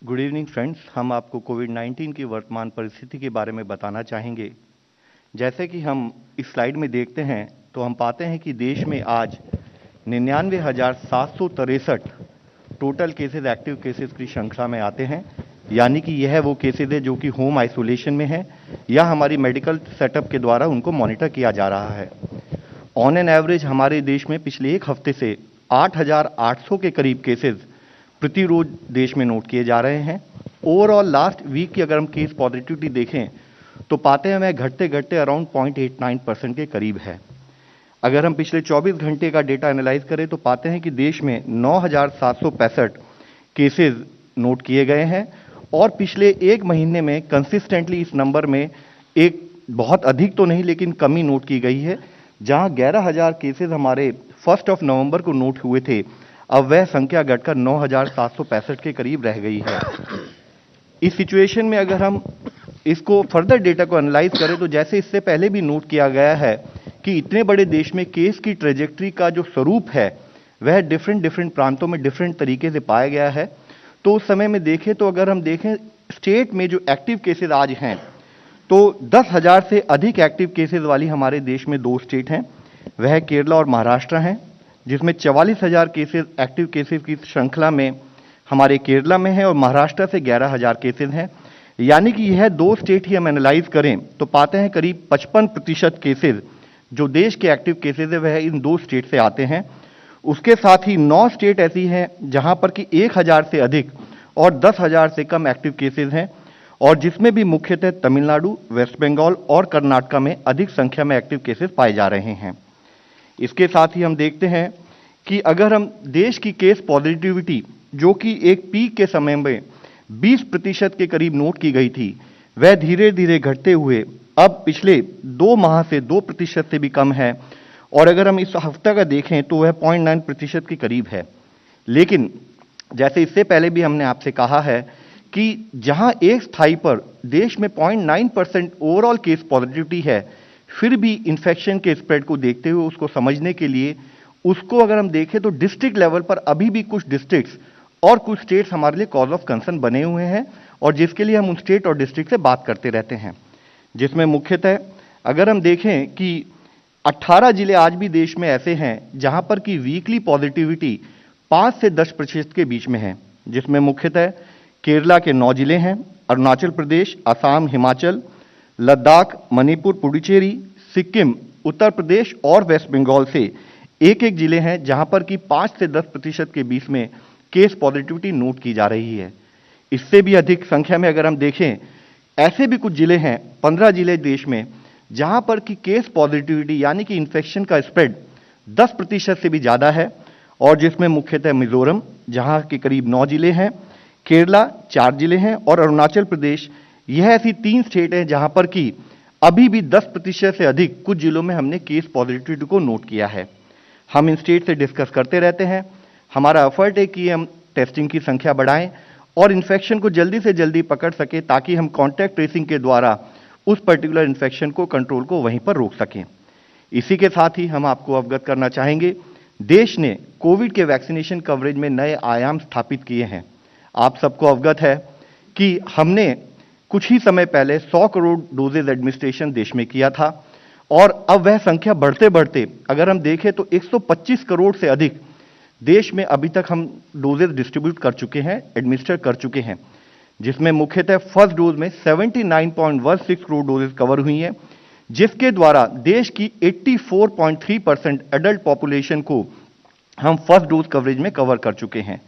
Good evening friends. हम आपको कोविड-19 की वर्तमान परिस्थिति के बारे में बताना चाहेंगे। जैसे कि हम इस स्लाइड में देखते हैं तो हम पाते हैं कि देश में आज 99,763 टोटल केसेस एक्टिव केसेस की श्रृंखला में आते हैं, यानी कि यह वो केसेस है जो कि होम आइसोलेशन में है या हमारी मेडिकल सेटअप के द्वारा उनको मॉनिटर किया जा रहा है। ऑन एन एवरेज हमारे देश में पिछले एक हफ्ते से 8,800 के करीब केसेस प्रति रोज देश में नोट किए जा रहे हैं। ओवरऑल लास्ट वीक की अगर हम केस पॉजिटिविटी देखें तो पाते हैं वह घटते घटते अराउंड 0.89% के करीब है। अगर हम पिछले 24 घंटे का डेटा एनालाइज करें तो पाते हैं कि देश में 9,765 केसेस नोट किए गए हैं और पिछले एक महीने में कंसिस्टेंटली इस नंबर में एक बहुत अधिक तो नहीं लेकिन कमी नोट की गई है। जहां 11,000 केसेस हमारे 1 नवंबर को नोट हुए थे, अब वह संख्या घटकर 9,765 के करीब रह गई है। इस सिचुएशन में अगर हम इसको फर्दर डेटा को एनालाइज करें तो जैसे इससे पहले भी नोट किया गया है कि इतने बड़े देश में केस की ट्रेजेक्ट्री का जो स्वरूप है वह डिफरेंट प्रांतों में डिफरेंट तरीके से पाया गया है। तो उस समय में देखें तो अगर हम देखें स्टेट में जो एक्टिव केसेस आज हैं तो 10,000 से अधिक एक्टिव केसेस वाली हमारे देश में दो स्टेट हैं, वह केरला और महाराष्ट्र हैं, जिसमें 44,000 केसेस एक्टिव केसेस की श्रृंखला में हमारे केरला में है और महाराष्ट्र से 11,000 केसेस हैं। यानी कि यह दो स्टेट ही हम एनालाइज करें तो पाते हैं करीब 55% केसेस जो देश के एक्टिव केसेस है वह इन दो स्टेट से आते हैं। उसके साथ ही 9 स्टेट ऐसी हैं जहां पर कि 1,000 से अधिक और 10,000 से कम एक्टिव केसेस हैं और जिसमें भी मुख्यतः तमिलनाडु, वेस्ट बंगाल और कर्नाटक में अधिक संख्या में एक्टिव केसेस पाए जा रहे हैं। इसके साथ ही हम देखते हैं कि अगर हम देश की केस पॉजिटिविटी जो कि एक पीक के समय में 20% के करीब नोट की गई थी, वह धीरे धीरे घटते हुए अब पिछले 2 माह से 2% से भी कम है और अगर हम इस हफ्ते का देखें तो वह 0.9% के करीब है। लेकिन जैसे इससे पहले भी हमने आपसे कहा है कि जहां एक स्थाई पर देश में 0.9% ओवरऑल केस पॉजिटिविटी है, फिर भी इन्फेक्शन के स्प्रेड को देखते हुए उसको समझने के लिए उसको अगर हम देखें तो डिस्ट्रिक्ट लेवल पर अभी भी कुछ डिस्ट्रिक्ट्स और कुछ स्टेट्स हमारे लिए कॉज ऑफ कंसर्न बने हुए हैं और जिसके लिए हम उन स्टेट और डिस्ट्रिक्ट से बात करते रहते हैं, जिसमें मुख्यतः अगर हम देखें कि 18 जिले आज भी देश में ऐसे हैं जहां पर कि वीकली पॉजिटिविटी 5 से 10% के बीच में है, जिसमें मुख्यतः केरला के 9 जिले हैं, अरुणाचल प्रदेश, असम, हिमाचल, लद्दाख, मणिपुर, पुडुचेरी, सिक्किम, उत्तर प्रदेश और वेस्ट बंगाल से एक एक जिले हैं जहां पर कि 5 से 10% के बीच में केस पॉजिटिविटी नोट की जा रही है। इससे भी अधिक संख्या में अगर हम देखें ऐसे भी कुछ जिले हैं, 15 जिले देश में, जहां पर कि केस पॉजिटिविटी यानी कि इन्फेक्शन का स्प्रेड 10% से भी ज्यादा है और जिसमें मुख्यतः मिजोरम जहां के करीब 9 जिले हैं, केरला 4 जिले हैं और अरुणाचल प्रदेश, यह ऐसी 3 स्टेट हैं जहां पर कि अभी भी 10% से अधिक कुछ जिलों में हमने केस पॉजिटिविटी को नोट किया है। हम इन स्टेट से डिस्कस करते रहते हैं। हमारा एफर्ट है कि हम टेस्टिंग की संख्या बढ़ाएं और इन्फेक्शन को जल्दी से जल्दी पकड़ सके ताकि हम कॉन्टैक्ट ट्रेसिंग के द्वारा उस पर्टिकुलर इन्फेक्शन को कंट्रोल को वहीं पर रोक सकें। इसी के साथ ही हम आपको अवगत करना चाहेंगे, देश ने कोविड के वैक्सीनेशन कवरेज में नए आयाम स्थापित किए हैं। आप सबको अवगत है कि हमने कुछ ही समय पहले 100 करोड़ डोजेज एडमिनिस्ट्रेशन देश में किया था और अब वह संख्या बढ़ते बढ़ते अगर हम देखें तो 125 करोड़ से अधिक देश में अभी तक हम डोजेज डिस्ट्रीब्यूट कर चुके हैं, एडमिनिस्टर कर चुके हैं, जिसमें मुख्यतः फर्स्ट डोज में 79.16 करोड़ डोजेज कवर हुई हैं, जिसके द्वारा देश की 84.3% एडल्ट पॉपुलेशन को हम फर्स्ट डोज कवरेज में कवर कर चुके हैं।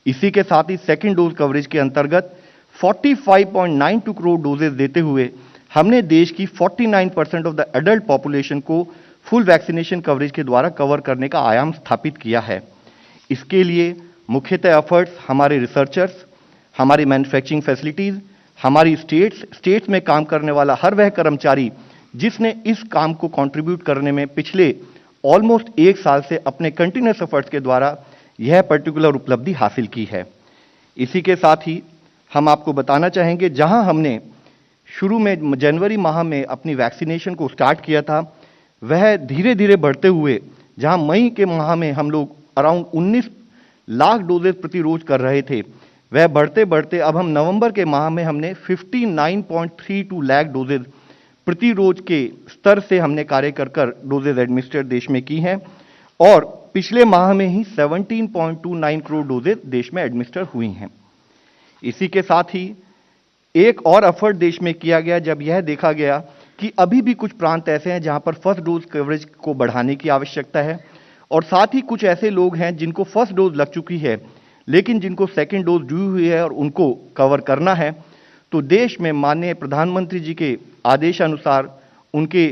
इसी के साथ ही सेकेंड डोज कवरेज के अंतर्गत 45.92 करोड़ डोजेज देते हुए हमने देश की 49% ऑफ द एडल्ट पॉपुलेशन को फुल वैक्सीनेशन कवरेज के द्वारा कवर करने का आयाम स्थापित किया है। इसके लिए मुख्यतः एफर्ट्स हमारे रिसर्चर्स, हमारी मैन्युफैक्चरिंग फैसिलिटीज, हमारी स्टेट्स में काम करने वाला हर वह कर्मचारी जिसने इस काम को कंट्रीब्यूट करने में पिछले ऑलमोस्ट 1 साल से अपने कंटिन्यूअस एफर्ट्स के द्वारा यह पर्टिकुलर उपलब्धि हासिल की है। इसी के साथ ही हम आपको बताना चाहेंगे, जहां हमने शुरू में जनवरी माह में अपनी वैक्सीनेशन को स्टार्ट किया था, वह धीरे धीरे बढ़ते हुए जहां मई के माह में हम लोग अराउंड 19 लाख डोजेज प्रति रोज कर रहे थे, वह बढ़ते बढ़ते अब हम नवंबर के माह में हमने 59.32 लाख डोजेज प्रति रोज के स्तर से हमने कार्य कर डोजेज एडमिनिस्टर देश में की हैं और पिछले माह में ही 17.29 करोड़ डोजेज देश में एडमिनिस्टर हुई हैं। इसी के साथ ही एक और एफर्ट देश में किया गया जब यह देखा गया कि अभी भी कुछ प्रांत ऐसे हैं जहां पर फर्स्ट डोज कवरेज को बढ़ाने की आवश्यकता है और साथ ही कुछ ऐसे लोग हैं जिनको फर्स्ट डोज लग चुकी है लेकिन जिनको सेकंड डोज दी हुई है और उनको कवर करना है, तो देश में माननीय प्रधानमंत्री जी के आदेशानुसार उनके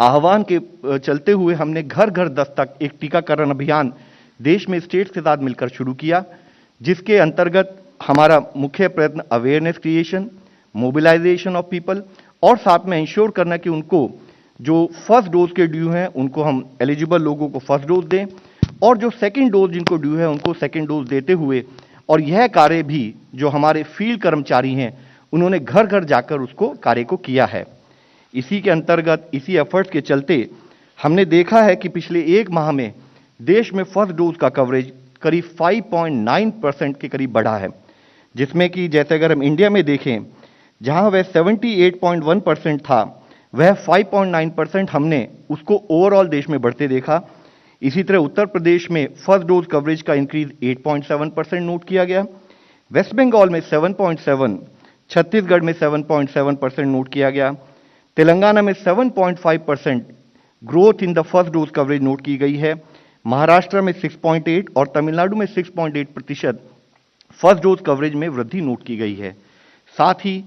आह्वान के चलते हुए हमने घर घर दस्तक एक टीकाकरण अभियान देश में स्टेट्स के साथ मिलकर शुरू किया, जिसके अंतर्गत हमारा मुख्य प्रयत्न awareness creation, mobilisation of people और साथ में इंश्योर करना कि उनको जो फर्स्ट डोज के ड्यू हैं उनको हम एलिजिबल लोगों को फर्स्ट डोज दें और जो सेकंड डोज जिनको ड्यू है उनको सेकंड डोज देते हुए, और यह कार्य भी जो हमारे फील्ड कर्मचारी हैं उन्होंने घर घर जाकर उसको कार्य को किया है। इसी के अंतर्गत इसी एफर्ट्स के चलते हमने देखा है कि पिछले एक माह में देश में फर्स्ट डोज का कवरेज करीब 5.9% के करीब बढ़ा है, जिसमें कि जैसे अगर हम इंडिया में देखें जहां वह 78.1% था वह 5.9% हमने उसको ओवरऑल देश में बढ़ते देखा। इसी तरह उत्तर प्रदेश में फर्स्ट डोज कवरेज का इंक्रीज 8.7% नोट किया गया, वेस्ट बंगाल में 7.7, छत्तीसगढ़ में 7.7% नोट किया गया, तेलंगाना में 7.5% growth in the first dose coverage note की गई है, महाराष्ट्र में 6.8 और तमिलनाडु में 6.8% फर्स्ट डोज कवरेज में वृद्धि नोट की गई है। साथ ही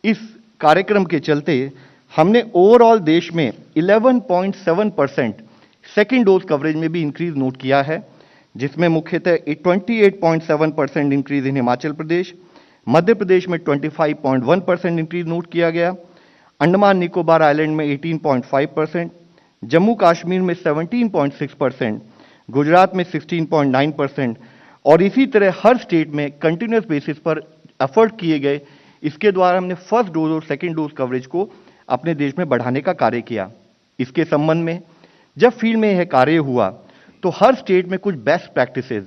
इस कार्यक्रम के चलते हमने ओवरऑल देश में 11.7% सेकेंड डोज कवरेज में भी इंक्रीज नोट किया है, जिसमें मुख्यतः 28.7% इंक्रीज इन हिमाचल प्रदेश, मध्य प्रदेश में 25.1% इंक्रीज नोट किया गया, अंडमान निकोबार आइलैंड में 18.5%, जम्मू कश्मीर में 17.6%, गुजरात में 16.9% और इसी तरह हर स्टेट में कंटिन्यूस बेसिस पर एफर्ट किए गए। इसके द्वारा हमने फर्स्ट डोज और सेकेंड डोज कवरेज को अपने देश में बढ़ाने का कार्य किया। इसके संबंध में जब फील्ड में यह कार्य हुआ तो हर स्टेट में कुछ बेस्ट प्रैक्टिसेस,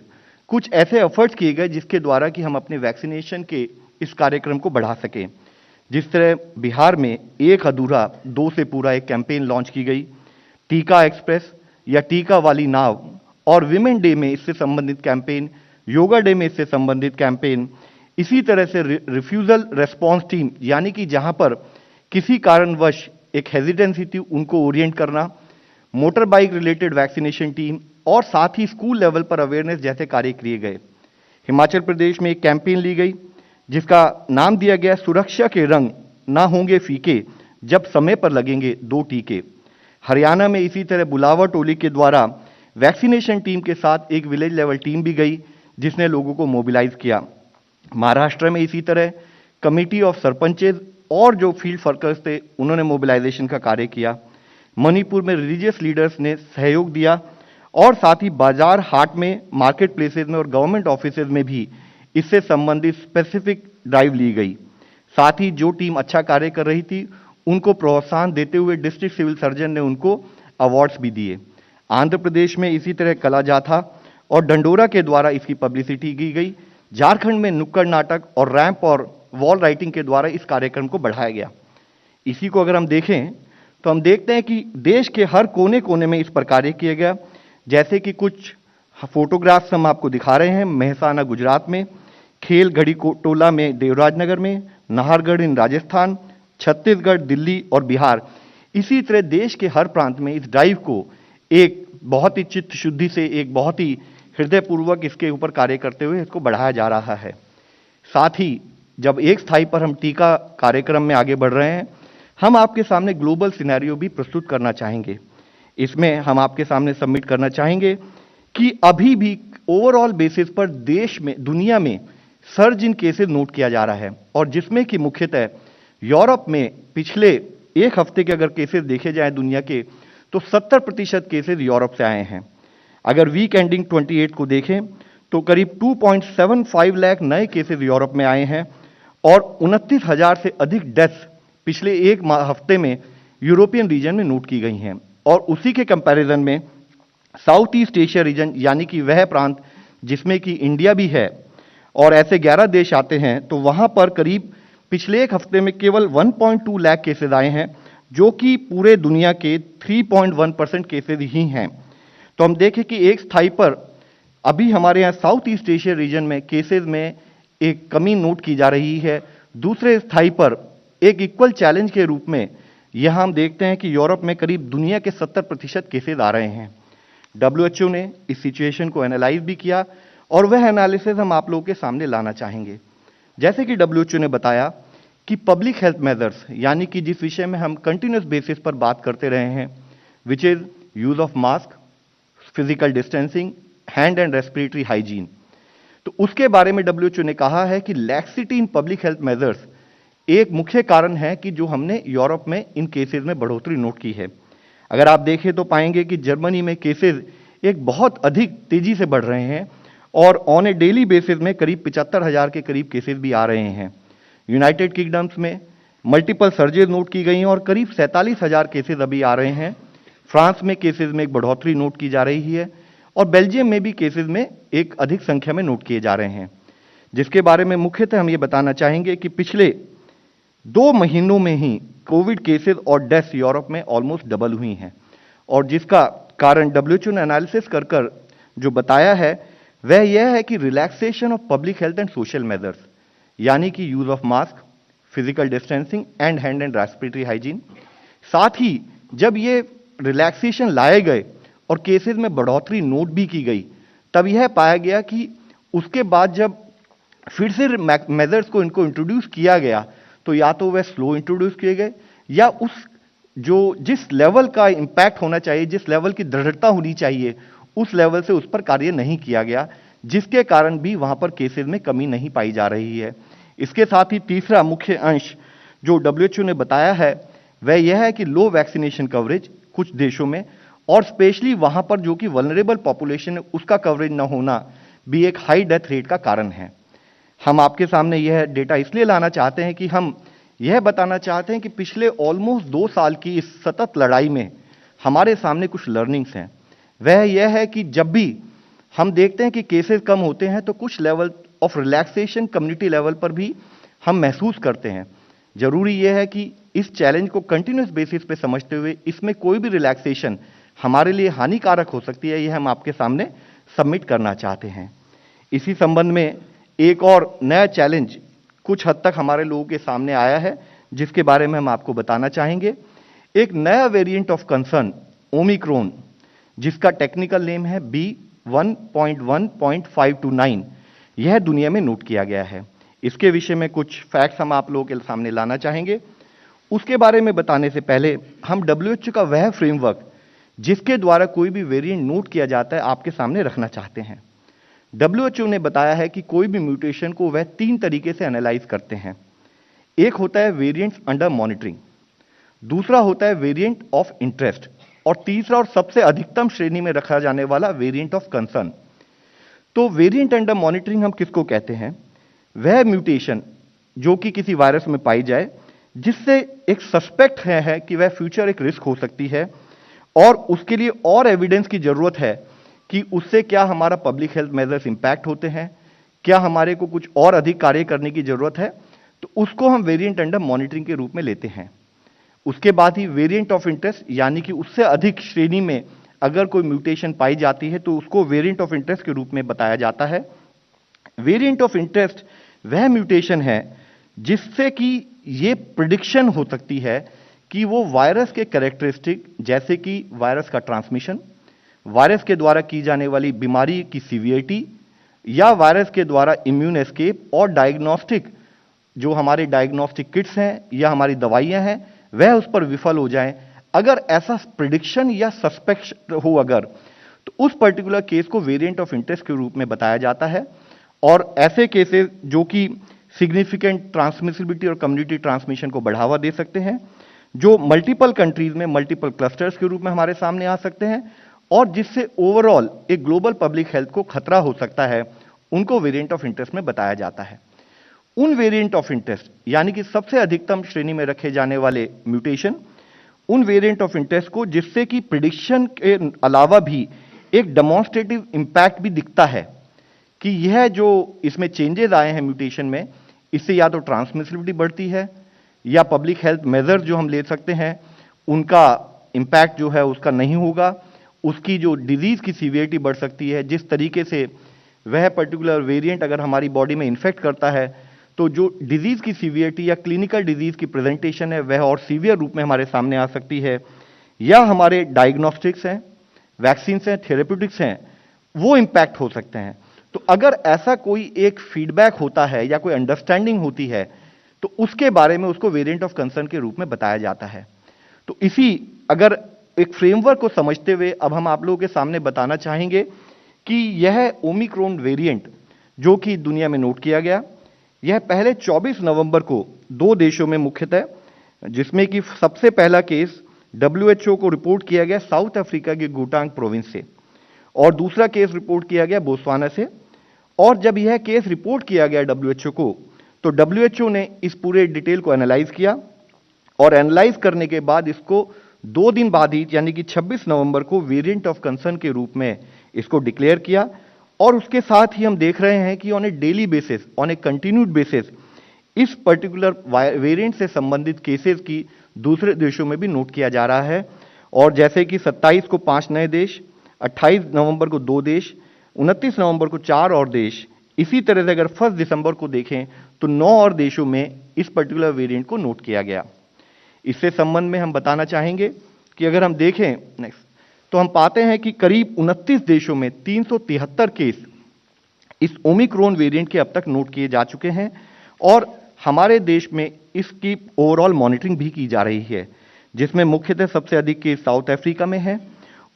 कुछ ऐसे एफर्ट्स किए गए जिसके द्वारा कि हम अपने वैक्सीनेशन के इस कार्यक्रम को बढ़ा सकें। जिस तरह बिहार में एक अधूरा दो से पूरा एक कैंपेन लॉन्च की गई, टीका एक्सप्रेस या टीका वाली नाव, और विमेन डे में इससे संबंधित कैंपेन, योगा डे में इससे संबंधित कैंपेन, इसी तरह से रिफ्यूजल रेस्पॉन्स टीम यानी कि जहां पर किसी कारणवश एक हेजिटेंसी थी उनको ओरिएंट करना, motor bike related vaccination team और साथ ही स्कूल लेवल पर अवेयरनेस जैसे कार्य किए गए। हिमाचल प्रदेश में एक कैंपेन ली गई जिसका नाम दिया गया सुरक्षा के रंग ना होंगे फीके जब समय पर लगेंगे 2 टीके। हरियाणा में इसी तरह बुलावा टोली के द्वारा वैक्सीनेशन टीम के साथ एक विलेज लेवल टीम भी गई जिसने लोगों को मोबिलाइज किया। महाराष्ट्र में इसी तरह कमेटी ऑफ सरपंचेज और जो फील्ड वर्कर्स थे उन्होंने मोबिलाइजेशन का कार्य किया। मणिपुर में रिलीजियस लीडर्स ने सहयोग दिया और साथ ही बाजार हाट में, मार्केट प्लेसेस में और गवर्नमेंट ऑफिसेज में भी इससे संबंधित स्पेसिफिक ड्राइव ली गई। साथ ही जो टीम अच्छा कार्य कर रही थी उनको प्रोत्साहन देते हुए डिस्ट्रिक्ट सिविल सर्जन ने उनको अवार्ड्स भी दिए। आंध्र प्रदेश में इसी तरह कला जाथा और डंडोरा के द्वारा इसकी पब्लिसिटी की गई। झारखंड में नुक्कड़ नाटक और रैंप और वॉल राइटिंग के द्वारा इस कार्यक्रम को बढ़ाया गया। इसी को अगर हम देखें तो हम देखते हैं कि देश के हर कोने कोने में इस पर कार्य किया गया। जैसे कि कुछ फोटोग्राफ्स हम आपको दिखा रहे हैं, मेहसाना गुजरात में, खेल घड़ी टोला में देवराजनगर में, नाहरगढ़ इन राजस्थान, छत्तीसगढ़, दिल्ली और बिहार। इसी तरह देश के हर प्रांत में इस ड्राइव को एक बहुत ही चित्त शुद्धि से, एक बहुत ही हृदयपूर्वक इसके ऊपर कार्य करते हुए इसको बढ़ाया जा रहा है। साथ ही जब एक स्थाई पर हम टीका कार्यक्रम में आगे बढ़ रहे हैं, हम आपके सामने ग्लोबल सिनेरियो भी प्रस्तुत करना चाहेंगे। इसमें हम आपके सामने सबमिट करना चाहेंगे कि अभी भी ओवरऑल बेसिस पर देश में, दुनिया में सर्ज इन केसेस नोट किया जा रहा है और जिसमें कि मुख्यतः यूरोप में पिछले एक हफ्ते के अगर केसेस देखे जाएं दुनिया के तो 70% केसेस यूरोप से आए हैं। अगर वीक एंडिंग 28 को देखें तो करीब 2.75 लाख नए केसेस यूरोप में आए हैं और 29,000 से अधिक डेथ्स पिछले एक हफ्ते में यूरोपियन रीजन में नोट की गई हैं। और उसी के कंपैरिजन में साउथ ईस्ट एशिया रीजन यानी कि वह प्रांत जिसमें कि इंडिया भी है और ऐसे 11 देश आते हैं, तो वहां पर करीब पिछले एक हफ्ते में केवल 1.2 लाख केसेस आए हैं, जो कि पूरे दुनिया के 3.1% केसेस ही हैं। तो हम देखें कि एक स्थाई पर अभी हमारे यहाँ साउथ ईस्ट एशिया रीजन में केसेस में एक कमी नोट की जा रही है। दूसरे स्थाई पर एक इक्वल चैलेंज के रूप में यहां हम देखते हैं कि यूरोप में करीब दुनिया के 70% केसेस आ रहे हैं। WHO ने इस सिचुएशन को एनालाइज भी किया और वह एनालिसिस हम आप लोगों के सामने लाना चाहेंगे। जैसे कि WHO ने बताया कि पब्लिक हेल्थ मेजर्स, यानी कि जिस विषय में हम कंटिन्यूस बेसिस पर बात करते रहे हैं, which is use of mask, physical distancing, hand and respiratory hygiene. तो उसके बारे में WHO ने कहा है कि laxity in public health measures एक मुख्य कारण है कि जो हमने यूरोप में इन केसेस में बढ़ोतरी नोट की है। अगर आप देखें तो पाएंगे कि जर्मनी में केसेस एक बहुत अधिक तेजी से बढ़ रहे हैं और ऑन ए डेली बेसिस में करीब 75,000 के करीब केसेस भी आ रहे हैं। यूनाइटेड किंगडम्स में मल्टीपल सर्जेस नोट की गई हैं और करीब 47,000 केसेस अभी आ रहे हैं। फ्रांस में केसेस में एक बढ़ोतरी नोट की जा रही है और बेल्जियम में भी केसेस में एक अधिक संख्या में नोट किए जा रहे हैं, जिसके बारे में मुख्यतः हम ये बताना चाहेंगे कि पिछले 2 महीनों में ही कोविड केसेस और डेथ्स यूरोप में ऑलमोस्ट डबल हुई हैं और जिसका कारण WHO ने एनालिसिस कर जो बताया है वह यह है कि relaxation of public health and social measures, यानी कि use of mask, physical distancing and hand and respiratory hygiene. साथ ही जब ये रिलैक्सेशन लाए गए और केसेस में बढ़ोतरी नोट भी की गई, तब यह पाया गया कि उसके बाद जब फिर से मेजर्स को इनको इंट्रोड्यूस किया गया, तो या तो वह स्लो इंट्रोड्यूस किए गए या जिस लेवल का इंपैक्ट होना चाहिए, जिस लेवल की दृढ़ता होनी चाहिए, उस लेवल से उस पर कार्य नहीं किया गया, जिसके कारण भी वहां पर केसेस में कमी नहीं पाई जा रही है। इसके साथ ही तीसरा मुख्य अंश जो WHO ने बताया है वह यह है कि लो वैक्सीनेशन कवरेज कुछ देशों में और स्पेशली वहां पर जो कि वल्नरेबल पॉपुलेशन है उसका कवरेज न होना भी एक हाई डेथ रेट का कारण है। हम आपके सामने यह डेटा इसलिए लाना चाहते हैं कि हम यह बताना चाहते हैं कि पिछले ऑलमोस्ट 2 साल की इस सतत लड़ाई में हमारे सामने कुछ लर्निंग्स हैं। वह यह है कि जब भी हम देखते हैं कि केसेस कम होते हैं तो कुछ level of relaxation community level पर भी हम महसूस करते हैं। जरूरी यह है कि इस चैलेंज को कंटिन्यूस बेसिस पे समझते हुए इसमें कोई भी रिलैक्सेशन हमारे लिए हानिकारक हो सकती है, यह हम आपके सामने सबमिट करना चाहते हैं। इसी संबंध में एक और नया चैलेंज कुछ हद तक हमारे लोगों के सामने आया है, जिसके बारे में हम आपको बताना चाहेंगे। एक नया वेरिएंट ऑफ कंसर्न ओमिक्रॉन, जिसका टेक्निकल नेम है B1.1.529, यह दुनिया में नोट किया गया है। इसके विषय में कुछ फैक्ट्स हम आप लोगों के सामने लाना चाहेंगे। उसके बारे में बताने से पहले हम WHO का वह फ्रेमवर्क जिसके द्वारा कोई भी वेरिएंट नोट किया जाता है आपके सामने रखना चाहते हैं। WHO ने बताया है कि कोई भी म्यूटेशन को वह 3 तरीके से एनालाइज करते हैं। एक होता है वेरिएंट्स अंडर मॉनिटरिंग, दूसरा होता है वेरिएंट ऑफ इंटरेस्ट और तीसरा और सबसे अधिकतम श्रेणी में रखा जाने वाला वेरिएंट ऑफ कंसर्न। तो वेरिएंट अंडर मॉनिटरिंग हम किसको कहते हैं? वह म्यूटेशन जो कि किसी वायरस में पाई जाए जिससे एक सस्पेक्ट है कि वह फ्यूचर एक रिस्क हो सकती है और उसके लिए और एविडेंस की जरूरत है कि उससे क्या हमारा पब्लिक हेल्थ मेजर्स इंपैक्ट होते हैं, क्या हमारे को कुछ और अधिक कार्य करने की जरूरत है, तो उसको हम वेरिएंट अंडर मॉनिटरिंग के रूप में लेते हैं। उसके बाद ही वेरिएंट ऑफ इंटरेस्ट, यानी कि उससे अधिक श्रेणी में अगर कोई म्यूटेशन पाई जाती है तो उसको वेरिएंट ऑफ इंटरेस्ट के रूप में बताया जाता है। वेरिएंट ऑफ इंटरेस्ट वह म्यूटेशन है जिससे कि ये प्रिडिक्शन हो सकती है कि वो वायरस के कैरेक्टरिस्टिक, जैसे कि वायरस का ट्रांसमिशन, वायरस के द्वारा की जाने वाली बीमारी की सीवियरिटी या वायरस के द्वारा इम्यून एस्केप और डायग्नोस्टिक, जो हमारे डायग्नोस्टिक किट्स हैं या हमारी दवाइयां हैं, वह उस पर विफल हो जाएं। अगर ऐसा प्रिडिक्शन या सस्पेक्ट हो अगर, तो उस पर्टिकुलर केस को वेरिएंट ऑफ इंटरेस्ट के रूप में बताया जाता है। और ऐसे केसेस जो कि सिग्निफिकेंट ट्रांसमिसिबिलिटी और कम्युनिटी ट्रांसमिशन को बढ़ावा दे सकते हैं, जो मल्टीपल कंट्रीज में मल्टीपल क्लस्टर्स के रूप में हमारे सामने आ सकते हैं और जिससे ओवरऑल एक ग्लोबल पब्लिक हेल्थ को खतरा हो सकता है, उनको वेरिएंट ऑफ इंटरेस्ट में बताया जाता है। उन वेरिएंट ऑफ इंटरेस्ट यानी कि सबसे अधिकतम श्रेणी में रखे जाने वाले म्यूटेशन, उन वेरिएंट ऑफ इंटरेस्ट को जिससे कि प्रिडिक्शन के अलावा भी एक डेमोन्स्ट्रेटिव इंपैक्ट भी दिखता है कि यह जो इसमें चेंजेस आए हैं म्यूटेशन में, इससे या तो ट्रांसमिसिबिलिटी बढ़ती है या पब्लिक हेल्थ मेजर्स जो हम ले सकते हैं उनका इम्पैक्ट जो है उसका नहीं होगा, उसकी जो डिजीज की सीवियरिटी बढ़ सकती है। जिस तरीके से वह पर्टिकुलर वेरिएंट अगर हमारी बॉडी में इन्फेक्ट करता है तो जो डिजीज की सीवियरिटी या क्लिनिकल डिजीज की प्रेजेंटेशन है वह और सीवियर रूप में हमारे सामने आ सकती है, या हमारे डायग्नोस्टिक्स हैं, वैक्सीन हैं, थेरेप्यूटिक्स हैं, वो इम्पैक्ट हो सकते हैं। तो अगर ऐसा कोई एक फीडबैक होता है या कोई अंडरस्टैंडिंग होती है तो उसके बारे में उसको वेरिएंट ऑफ कंसर्न के रूप में बताया जाता है। तो इसी अगर एक फ्रेमवर्क को समझते हुए अब हम आप लोगों के सामने बताना चाहेंगे कि यह ओमिक्रॉन वेरिएंट जो कि दुनिया में नोट किया गया, यह पहले 24 नवंबर को 2 देशों में मुख्यतः, जिसमें कि सबसे पहला केस WHO को रिपोर्ट किया गया साउथ अफ्रीका के गुटांग प्रोविंस से और दूसरा केस रिपोर्ट किया गया बोत्सवाना से। और जब यह केस रिपोर्ट किया गया WHO को तो WHO ने इस पूरे डिटेल को एनालाइज किया और एनालाइज करने के बाद इसको 2 दिन बाद ही यानी कि 26 नवंबर को वेरिएंट ऑफ कंसर्न के रूप में इसको डिक्लेयर किया। और उसके साथ ही हम देख रहे हैं कि on A daily basis, on A continued basis इस पर्टिकुलर वेरिएंट से संबंधित केसेस की दूसरे देशों में भी नोट किया जा रहा है। और जैसे कि 27 को 5 नए देश, 28 नवंबर को 2 देश, 29 नवंबर को 4 और देश, इसी तरह से अगर 1 दिसंबर को देखें तो 9 और देशों में इस पर्टिकुलर वेरिएंट को नोट किया गया। इससे संबंध में हम बताना चाहेंगे कि अगर हम देखें नेक्स्ट तो हम पाते हैं कि करीब 29 देशों में 373 केस इस ओमिक्रॉन वेरिएंट के अब तक नोट किए जा चुके हैं और हमारे देश में इसकी ओवरऑल मॉनिटरिंग भी की जा रही है, जिसमें मुख्यतः सबसे अधिक केस साउथ अफ्रीका में है,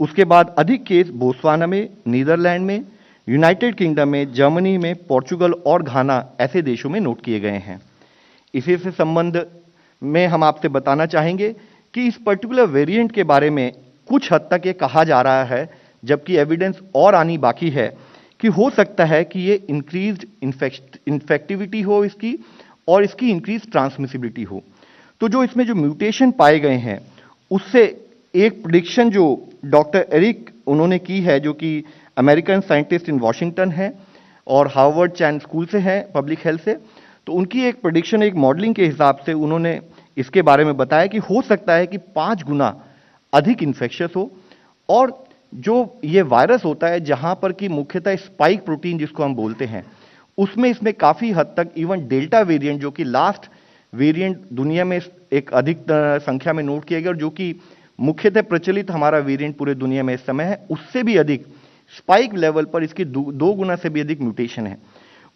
उसके बाद अधिक केस बोत्सवाना में, नीदरलैंड में, यूनाइटेड किंगडम में, जर्मनी में, पोर्चुगल और घाना ऐसे देशों में नोट किए गए हैं। इसी से संबंध में हम आपसे बताना चाहेंगे कि इस पर्टिकुलर वेरिएंट के बारे में कुछ हद तक ये कहा जा रहा है, जबकि एविडेंस और आनी बाकी है कि हो सकता है कि ये इंक्रीज्ड इन्फेक्टिविटी हो इसकी और इसकी इंक्रीज ट्रांसमिसिबिलिटी हो। तो जो इसमें जो म्यूटेशन पाए गए हैं उससे एक प्रेडिक्शन जो डॉक्टर एरिक उन्होंने की है, जो कि अमेरिकन साइंटिस्ट इन वॉशिंगटन है और हार्वर्ड चैन स्कूल से है पब्लिक हेल्थ से, तो उनकी एक प्रेडिक्शन, एक मॉडलिंग के हिसाब से उन्होंने इसके बारे में बताया कि हो सकता है कि 5 गुना अधिक इन्फेक्शियस हो। और जो ये वायरस होता है जहां पर कि मुख्यतः स्पाइक प्रोटीन जिसको हम बोलते हैं, उसमें इसमें काफी हद तक इवन डेल्टा वेरिएंट जो कि लास्ट वेरिएंट दुनिया में एक अधिक संख्या में नोट किया गया और जो कि मुख्यतः प्रचलित हमारा वेरिएंट पूरे दुनिया में इस समय है, उससे भी अधिक स्पाइक लेवल पर इसकी 2 गुना से भी अधिक म्यूटेशन है।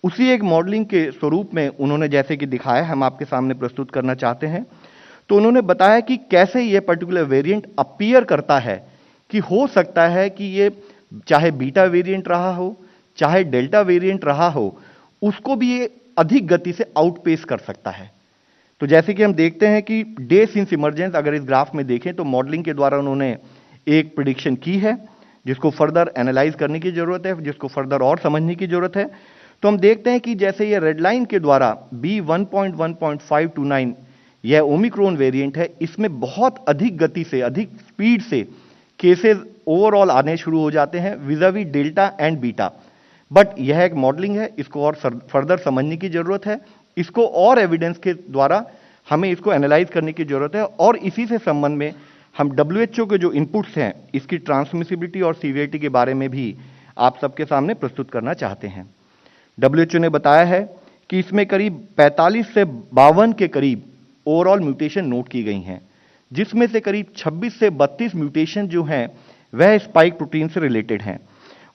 उसी एक मॉडलिंग के स्वरूप में उन्होंने जैसे कि दिखाया, हम आपके सामने प्रस्तुत करना चाहते हैं। तो उन्होंने बताया कि कैसे यह पर्टिकुलर वेरिएंट अपीयर करता है, कि हो सकता है कि ये चाहे बीटा वेरिएंट रहा हो चाहे डेल्टा वेरिएंट रहा हो, उसको भी ये अधिक गति से आउटपेस कर सकता है। तो जैसे कि हम देखते हैं कि डे सिंस इमरजेंस अगर इस ग्राफ में देखें तो मॉडलिंग के द्वारा उन्होंने एक प्रेडिक्शन की है जिसको फर्दर एनालाइज करने की जरूरत है, जिसको फर्दर और समझने की जरूरत है। तो हम देखते हैं कि जैसे ये रेड लाइन के द्वारा B1.1.529 यह ओमिक्रॉन वेरिएंट है, इसमें बहुत अधिक गति से, अधिक स्पीड से केसेस ओवरऑल आने शुरू हो जाते हैं विजावी डेल्टा एंड बीटा। बट यह एक मॉडलिंग है, इसको और फर्दर समझने की जरूरत है, इसको और एविडेंस के द्वारा हमें इसको एनालाइज करने की जरूरत है। और इसी से संबंध में हम WHO के जो इनपुट्स हैं इसकी ट्रांसमिसिबिलिटी और सीवियरिटी के बारे में भी आप सबके सामने प्रस्तुत करना चाहते हैं। WHO ने बताया है कि इसमें करीब 45 से 52 के करीब ओवरऑल म्यूटेशन नोट की गई हैं, जिसमें से करीब 26 से 32 म्यूटेशन जो हैं वह स्पाइक प्रोटीन से रिलेटेड हैं।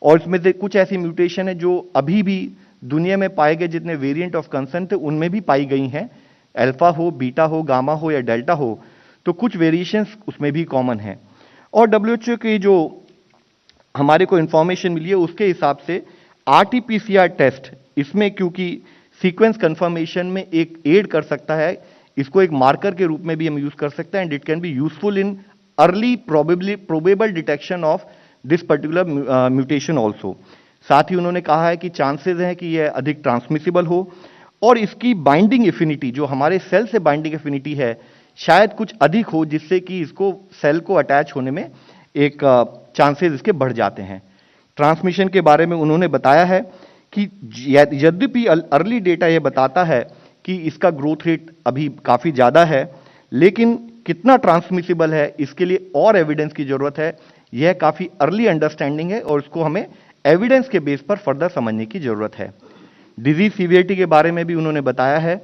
और इसमें से कुछ ऐसी म्यूटेशन है जो अभी भी दुनिया में पाए गए जितने वेरिएंट ऑफ कंसर्न थे उनमें भी पाई गई हैं, अल्फा हो, बीटा हो, गामा हो या डेल्टा हो, तो कुछ वेरिएशंस उसमें भी कॉमन हैं। और WHO की जो हमारे को इंफॉर्मेशन मिली है उसके हिसाब से RT-PCR टेस्ट इसमें क्योंकि सीक्वेंस कंफर्मेशन में एक एड कर सकता है, इसको एक मार्कर के रूप में भी हम यूज कर सकते हैं and it can be useful in early probable detection of this particular mutation also. साथ ही उन्होंने कहा है कि चांसेस हैं कि यह अधिक ट्रांसमिसिबल हो और इसकी बाइंडिंग एफिनिटी जो हमारे सेल से बाइंडिंग एफिनिटी है शायद कुछ अधिक हो, जिससे कि इसको सेल को अटैच होने में एक चांसेस इसके बढ़ जाते हैं। ट्रांसमिशन के बारे में उन्होंने बताया है कि यद्यपि अर्ली डेटा यह बताता है कि इसका ग्रोथ रेट अभी काफी ज्यादा है, लेकिन कितना ट्रांसमिसिबल है इसके लिए और एविडेंस की जरूरत है। यह काफी अर्ली अंडरस्टैंडिंग है और इसको हमें एविडेंस के बेस पर फर्दर समझने की जरूरत है। डिजीज सीवियरिटी के बारे में भी उन्होंने बताया है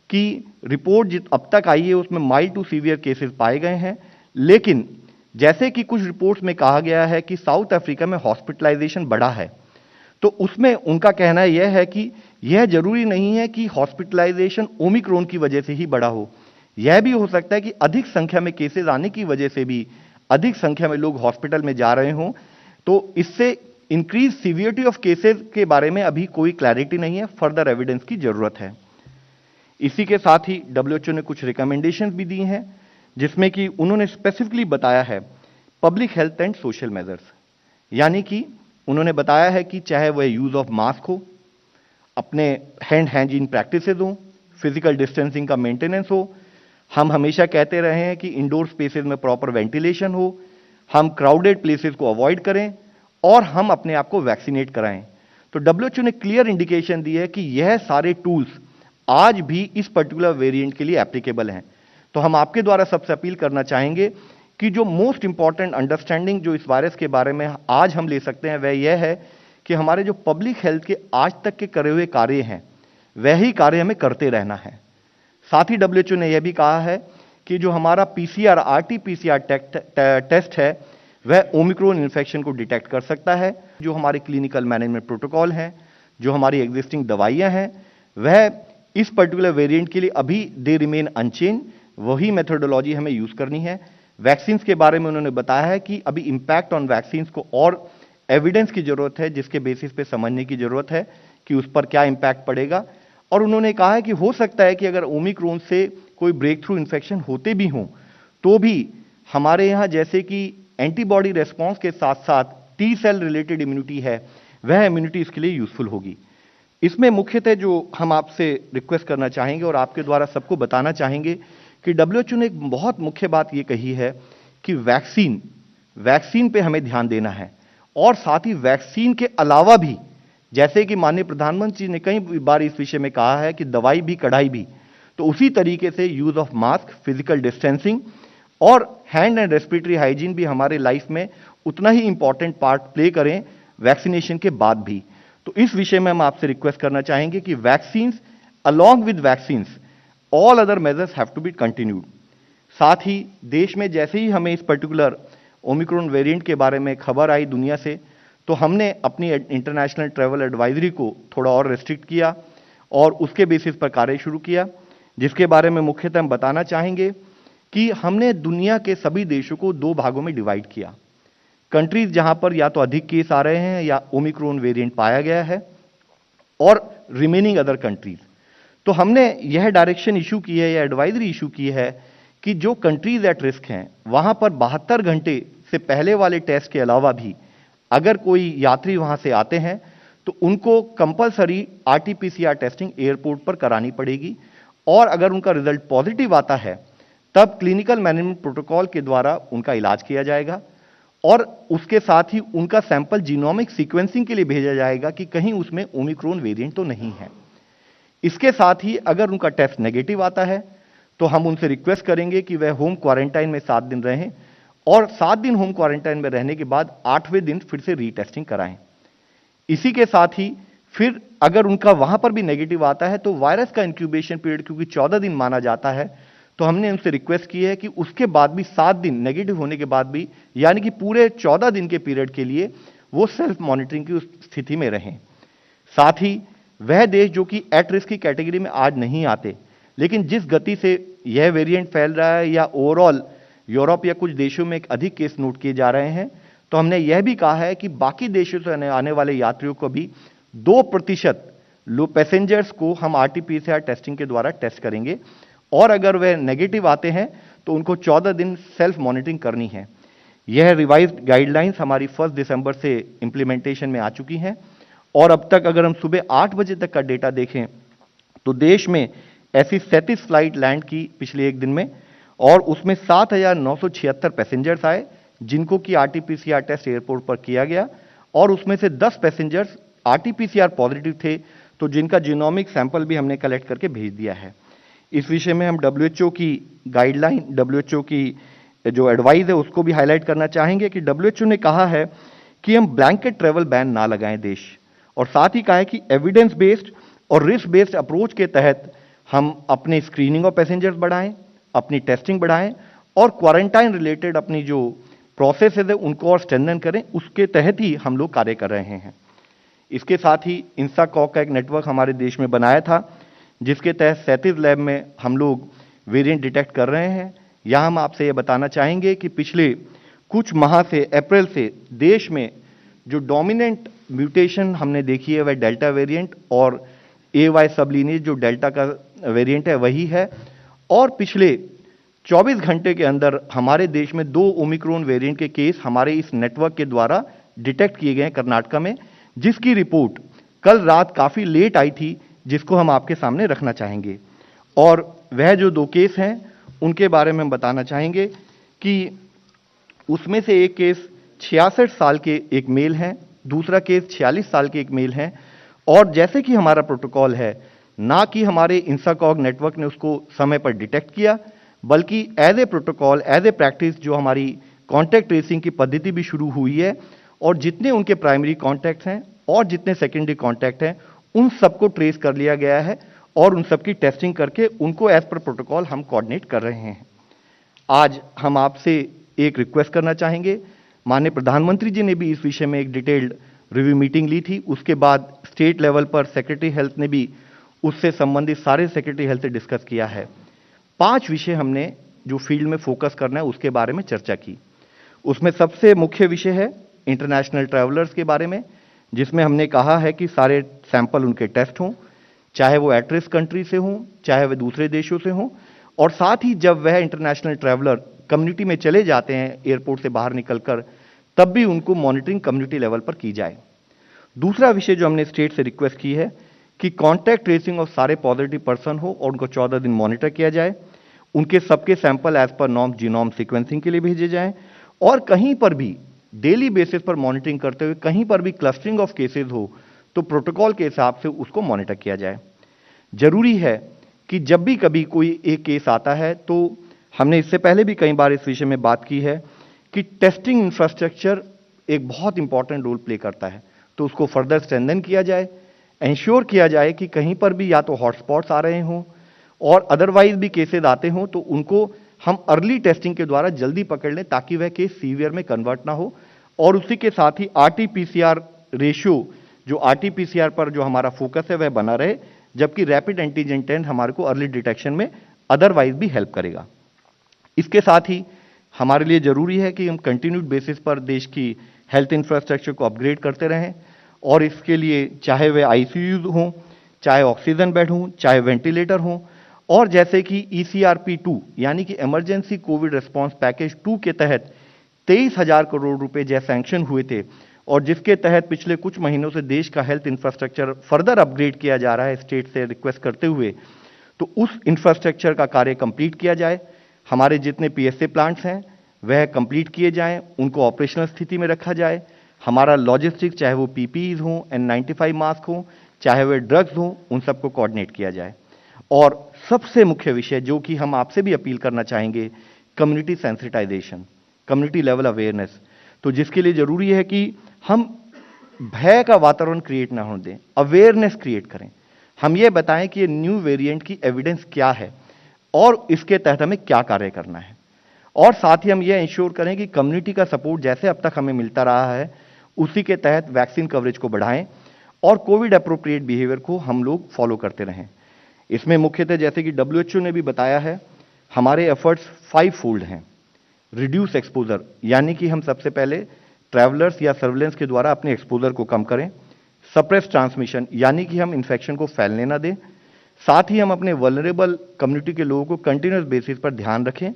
कि रिपोर्ट अब तक आई है उसमें माइल्ड टू सीवियर केसेस पाए गए हैं, लेकिन जैसे कि कुछ रिपोर्ट्स में कहा गया है कि साउथ अफ्रीका में हॉस्पिटलाइजेशन बढ़ा है, तो उसमें उनका कहना यह है कि यह जरूरी नहीं है कि हॉस्पिटलाइजेशन ओमिक्रॉन की वजह से ही बढ़ा हो। यह भी हो सकता है कि अधिक संख्या में केसेस आने की वजह से भी अधिक संख्या में लोग हॉस्पिटल में जा रहे हों, तो इससे इंक्रीज सीवियरिटी ऑफ केसेस के बारे में अभी कोई क्लैरिटी नहीं है, फर्दर एविडेंस की जरूरत है। इसी के साथ ही WHO ने कुछ रिकमेंडेशंस भी दी हैं, जिसमें कि उन्होंने स्पेसिफिकली बताया है public health and social measures, यानी कि उन्होंने बताया है कि चाहे वह यूज ऑफ मास्क हो, अपने हैंड हाइजीन प्रैक्टिसेस हो, फिजिकल डिस्टेंसिंग का मेंटेनेंस हो, हम हमेशा कहते रहे हैं कि इंडोर स्पेसेस में प्रॉपर वेंटिलेशन हो, हम क्राउडेड प्लेसेस को अवॉइड करें और हम अपने आप को वैक्सीनेट कराएं। तो WHO ने क्लियर इंडिकेशन दी है कि यह सारे टूल्स आज भी इस पर्टिकुलर वेरिएंट के लिए एप्लीकेबल हैं। तो हम आपके द्वारा सबसे अपील करना चाहेंगे कि जो मोस्ट इंपॉर्टेंट अंडरस्टैंडिंग जो इस वायरस के बारे में आज हम ले सकते हैं वह यह है कि हमारे जो पब्लिक हेल्थ के आज तक के करे हुए कार्य हैं वही कार्य हमें करते रहना है। साथ ही WHO ने यह भी कहा है कि जो हमारा PCR RT-PCR टेस्ट है वह ओमिक्रॉन इन्फेक्शन को डिटेक्ट कर सकता है। जो हमारे क्लिनिकल मैनेजमेंट प्रोटोकॉल हैं, जो हमारी एग्जिस्टिंग दवाइयां हैं, वह इस पर्टिकुलर वेरिएंट के लिए अभी दे रिमेन अनचेंज, वही मेथोडोलॉजी हमें यूज करनी है। वैक्सीन के बारे में उन्होंने बताया है कि अभी इंपैक्ट ऑन वैक्सीन को और एविडेंस की जरूरत है, जिसके बेसिस पे समझने की जरूरत है कि उस पर क्या इंपैक्ट पड़ेगा। और उन्होंने कहा है कि हो सकता है कि अगर ओमिक्रॉन से कोई ब्रेक थ्रू इन्फेक्शन होते भी हों, तो भी हमारे यहाँ जैसे कि एंटीबॉडी रेस्पॉन्स के साथ साथ टी सेल रिलेटेड इम्यूनिटी है, वह इम्यूनिटी इसके लिए यूजफुल होगी। इसमें मुख्यतः जो हम आपसे रिक्वेस्ट करना चाहेंगे और आपके द्वारा सबको बताना चाहेंगे कि WHO ने एक बहुत मुख्य बात यह कही है कि वैक्सीन पे हमें ध्यान देना है, और साथ ही वैक्सीन के अलावा भी, जैसे कि माननीय प्रधानमंत्री जी ने कई बार इस विषय में कहा है कि दवाई भी कड़ाई भी, तो उसी तरीके से use of mask, physical distancing और हैंड एंड रेस्पिरेटरी हाइजीन भी हमारे लाइफ में उतना ही इंपॉर्टेंट पार्ट प्ले करें वैक्सीनेशन के बाद भी। तो इस विषय में हम आपसे रिक्वेस्ट करना चाहेंगे कि vaccine along with vaccine all other measures have to be continued. साथ ही देश में जैसे ही हमें इस पर्टिकुलर ओमिक्रॉन वेरिएंट के बारे में खबर आई दुनिया से, तो हमने अपनी इंटरनेशनल ट्रैवल एडवाइजरी को थोड़ा और रेस्ट्रिक्ट किया और उसके बेसिस पर कार्य शुरू किया, जिसके बारे में मुख्यतः हम बताना चाहेंगे कि हमने दुनिया के सभी देशों को दो भागों में डिवाइड किया। कंट्रीज जहां पर या तो अधिक केस आ रहे हैं या ओमिक्रॉन वेरिएंट पाया गया है, और रिमेनिंग अदर कंट्रीज। तो हमने यह डायरेक्शन इशू की है या एडवाइजरी इशू की है कि जो कंट्रीज एट रिस्क हैं वहां पर 72 घंटे से पहले वाले टेस्ट के अलावा भी अगर कोई यात्री वहां से आते हैं तो उनको कंपलसरी RT-PCR टेस्टिंग एयरपोर्ट पर करानी पड़ेगी, और अगर उनका रिजल्ट पॉजिटिव आता है तब क्लिनिकल मैनेजमेंट प्रोटोकॉल के द्वारा उनका इलाज किया जाएगा, और उसके साथ ही उनका सैंपल जीनोमिक सीक्वेंसिंग के लिए भेजा जाएगा कि कहीं उसमें ओमिक्रॉन वेरिएंट तो नहीं है। इसके साथ ही अगर उनका टेस्ट नेगेटिव आता है तो हम उनसे रिक्वेस्ट करेंगे कि वह होम क्वारंटाइन में 7 दिन रहें, और 7 दिन होम क्वारंटाइन में रहने के बाद 8वें दिन फिर से रीटेस्टिंग कराएं। इसी के साथ ही फिर अगर उनका वहां पर भी नेगेटिव आता है तो वायरस का इंक्यूबेशन पीरियड क्योंकि 14 दिन माना जाता है, तो हमने उनसे रिक्वेस्ट की है कि उसके बाद भी 7 दिन नेगेटिव होने के बाद भी, यानी कि पूरे 14 दिन के पीरियड के लिए वो सेल्फ मॉनिटरिंग की उस स्थिति में रहें। साथ ही वह देश जो कि एट रिस्क की कैटेगरी में आज नहीं आते, लेकिन जिस गति से यह वेरिएंट फैल रहा है या ओवरऑल यूरोप या कुछ देशों में अधिक केस नोट किए जा रहे हैं, तो हमने यह भी कहा है कि बाकी देशों से आने वाले यात्रियों को भी 2% लो पैसेंजर्स को हम RT-PCR टेस्टिंग के द्वारा टेस्ट करेंगे, और अगर वह नेगेटिव आते हैं तो उनको 14 दिन सेल्फ मॉनिटरिंग करनी है। यह रिवाइज्ड गाइडलाइंस हमारी 1 दिसंबर से इंप्लीमेंटेशन में आ चुकी हैं, और अब तक अगर हम सुबह 8 बजे तक का डेटा देखें तो देश में ऐसी 37 फ्लाइट लैंड की पिछले एक दिन में, और उसमें 7,976 पैसेंजर्स आए जिनको कि RT-PCR टेस्ट एयरपोर्ट पर किया गया, और उसमें से 10 पैसेंजर्स आरटीपीसीआर पॉजिटिव थे, तो जिनका जीनोमिक सैंपल भी हमने कलेक्ट करके भेज दिया है। इस विषय में हम डब्ल्यूएचओ की गाइडलाइन, डब्ल्यूएचओ की जो एडवाइस है उसको भी हाईलाइट करना चाहेंगे कि डब्ल्यूएचओ ने कहा है कि हम ब्लैंकेट ट्रेवल बैन ना लगाएं देश, और साथ ही कहा है कि एविडेंस बेस्ड और रिस्क बेस्ड अप्रोच के तहत हम अपने स्क्रीनिंग ऑफ पैसेंजर्स बढ़ाएं, अपनी टेस्टिंग बढ़ाएं और क्वारंटाइन रिलेटेड अपनी जो प्रोसेस है उनको और स्ट्रेंथन करें, उसके तहत ही हम लोग कार्य कर रहे हैं। इसके साथ ही इंसाकॉक का एक नेटवर्क हमारे देश में बनाया था, जिसके तहत 37 लैब में हम लोग वेरिएंट डिटेक्ट कर रहे हैं। यहाँ हम आपसे ये बताना चाहेंगे कि पिछले कुछ माह से, अप्रैल से देश में जो डोमिनेंट म्यूटेशन हमने देखी है वह डेल्टा वेरिएंट और AY सबलीनेज जो डेल्टा का वेरिएंट है वही है। और पिछले 24 घंटे के अंदर हमारे देश में 2 ओमिक्रॉन वेरिएंट के केस हमारे इस नेटवर्क के द्वारा डिटेक्ट किए गए हैं कर्नाटका में, जिसकी रिपोर्ट कल रात काफी लेट आई थी, जिसको हम आपके सामने रखना चाहेंगे। और वह जो 2 केस हैं उनके बारे में हम बताना चाहेंगे कि उसमें से एक केस 66 साल के एक मेल हैं, दूसरा केस 46 साल के एक मेल हैं। और जैसे कि हमारा प्रोटोकॉल है, ना कि हमारे इंसाकॉग नेटवर्क ने उसको समय पर डिटेक्ट किया, बल्कि as a protocol, as a practice जो हमारी कॉन्टैक्ट ट्रेसिंग की पद्धति भी शुरू हुई है, और जितने उनके प्राइमरी कॉन्टैक्ट हैं और जितने सेकेंडरी कॉन्टैक्ट हैं उन सबको ट्रेस कर लिया गया है और उन सबकी टेस्टिंग करके उनको एज पर प्रोटोकॉल हम कोऑर्डिनेट कर रहे हैं। आज हम आपसे एक रिक्वेस्ट करना चाहेंगे, माननीय प्रधानमंत्री जी ने भी इस विषय में एक डिटेल्ड रिव्यू मीटिंग ली थी, उसके बाद स्टेट लेवल पर सेक्रेटरी हेल्थ ने भी उससे संबंधित सारे सेक्रेटरी हेल्थ से डिस्कस किया है। 5 विषय हमने जो फील्ड में फोकस करना है उसके बारे में चर्चा की। उसमें सबसे मुख्य विषय है इंटरनेशनल ट्रैवलर्स के बारे में, जिसमें हमने कहा है कि सारे सैंपल उनके टेस्ट हों, चाहे वो एट रिस्क कंट्री से हों, चाहे वह दूसरे देशों से हों, और साथ ही जब वह इंटरनेशनल ट्रैवलर कम्युनिटी में चले जाते हैं एयरपोर्ट से बाहर निकलकर, तब भी उनको मॉनिटरिंग कम्युनिटी लेवल पर की जाए। दूसरा विषय जो हमने स्टेट से रिक्वेस्ट की है कि कॉन्टैक्ट ट्रेसिंग ऑफ सारे पॉजिटिव पर्सन हो और उनको 14 दिन मॉनिटर किया जाए, उनके सबके sample as per norm genome sequencing के लिए भेजे जाएं, और कहीं पर भी डेली बेसिस पर मॉनिटरिंग करते हुए कहीं पर भी क्लस्टरिंग ऑफ केसेस हो तो प्रोटोकॉल के हिसाब से उसको मॉनिटर किया जाए। जरूरी है कि जब भी कभी कोई एक केस आता है, तो हमने इससे पहले भी कई बार इस विषय में बात की है कि टेस्टिंग इंफ्रास्ट्रक्चर एक बहुत इंपॉर्टेंट रोल प्ले करता है, तो उसको फर्दर स्ट्रेंथन किया जाए, इंश्योर किया जाए कि कहीं पर भी या तो हॉटस्पॉट्स आ रहे हों और अदरवाइज भी केसेस आते हों तो उनको हम अर्ली टेस्टिंग के द्वारा जल्दी पकड़ लें, ताकि वह केस सीवियर में कन्वर्ट ना हो। और उसी के साथ ही आरटीपीसीआर रेशियो, जो आरटीपीसीआर पर जो हमारा फोकस है वह बना रहे, जबकि रैपिड एंटीजन टेस्ट हमारे को अर्ली डिटेक्शन में अदरवाइज भी हेल्प करेगा। इसके साथ ही हमारे लिए जरूरी है कि हम कंटिन्यूड बेसिस पर देश की हेल्थ इंफ्रास्ट्रक्चर को अपग्रेड करते रहें, और इसके लिए चाहे वे आईसीयूज हों, चाहे ऑक्सीजन बेड हों, चाहे वेंटिलेटर हों, और जैसे कि ECRP2 यानी कि इमरजेंसी कोविड रिस्पांस पैकेज 2 के तहत 23,000 करोड़ रुपए जैसे सैंक्शन हुए थे, और जिसके तहत पिछले कुछ महीनों से देश का हेल्थ इंफ्रास्ट्रक्चर फर्दर अपग्रेड किया जा रहा है स्टेट से रिक्वेस्ट करते हुए, तो उस इंफ्रास्ट्रक्चर का कार्य कंप्लीट किया जाए। हमारे जितने PSA प्लांट्स हैं वह कंप्लीट किए जाएं, उनको ऑपरेशनल स्थिति में रखा जाए। हमारा लॉजिस्टिक्स, चाहे वो PPEs हों, N95 मास्क हों, चाहे वे ड्रग्स हों, उन सबको कोऑर्डिनेट किया जाए। और सबसे मुख्य विषय जो कि हम आपसे भी अपील करना चाहेंगे, community sensitisation, community level awareness, तो जिसके लिए जरूरी है कि हम भय का वातावरण क्रिएट ना होने दें, अवेयरनेस क्रिएट करें। हम ये बताएं कि ये न्यू वेरिएंट की एविडेंस क्या है और इसके तहत हमें क्या कार्य करना है, और साथ ही हम ये इंश्योर करें कि कम्युनिटी का सपोर्ट जैसे अब तक हमें मिलता रहा है उसी के तहत वैक्सीन कवरेज को बढ़ाएं और कोविड अप्रोप्रिएट बिहेवियर को हम लोग फॉलो करते रहें। इसमें मुख्यतः जैसे कि WHO ने भी बताया है, हमारे एफर्ट्स 5 फोल्ड हैं। रिड्यूस एक्सपोजर, यानी कि हम सबसे पहले ट्रैवलर्स या सर्विलेंस के द्वारा अपने एक्सपोजर को कम करें। सप्रेस ट्रांसमिशन, यानी कि हम इन्फेक्शन को फैलने ना दें। साथ ही हम अपने वल्नरेबल कम्युनिटी के लोगों को कंटिन्यूस बेसिस पर ध्यान रखें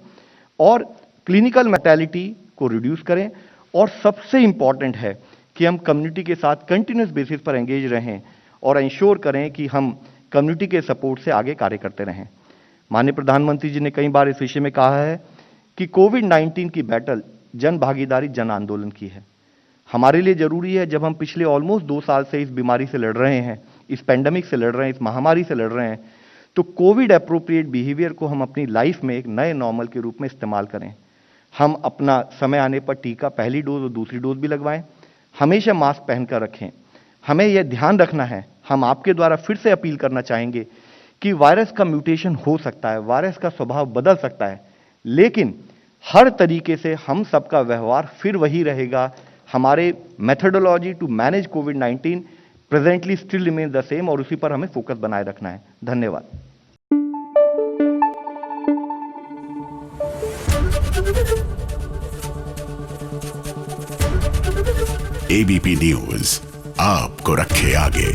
और क्लिनिकल मोर्टेलिटी को रिड्यूस करें। और सबसे इंपॉर्टेंट है कि हम कम्युनिटी के साथ कंटिन्यूस बेसिस पर एंगेज रहें और इंश्योर करें कि हम कम्युनिटी के सपोर्ट से आगे कार्य करते रहें। माननीय प्रधानमंत्री जी ने कई बार इस विषय में कहा है कि कोविड-19 की बैटल जन भागीदारी, जन आंदोलन की है। हमारे लिए जरूरी है, जब हम पिछले ऑलमोस्ट 2 साल से इस बीमारी से लड़ रहे हैं, इस पेंडेमिक से लड़ रहे हैं, इस महामारी से लड़ रहे हैं, तो कोविड एप्रोप्रिएट बिहेवियर को हम अपनी लाइफ में एक नए नॉर्मल के रूप में इस्तेमाल करें। हम अपना समय आने पर टीका पहली डोज और दूसरी डोज भी लगवाएं। हमेशा मास्क पहनकर रखें। हमें यह ध्यान रखना है, हम आपके द्वारा फिर से अपील करना चाहेंगे कि वायरस का म्यूटेशन हो सकता है, वायरस का स्वभाव बदल सकता है, लेकिन हर तरीके से हम सबका व्यवहार फिर वही रहेगा। हमारे मेथोडोलॉजी टू मैनेज कोविड-19 presently still remain the same और उसी पर हमें फोकस बनाए रखना है। धन्यवाद। एबीपी न्यूज आपको रखे आगे।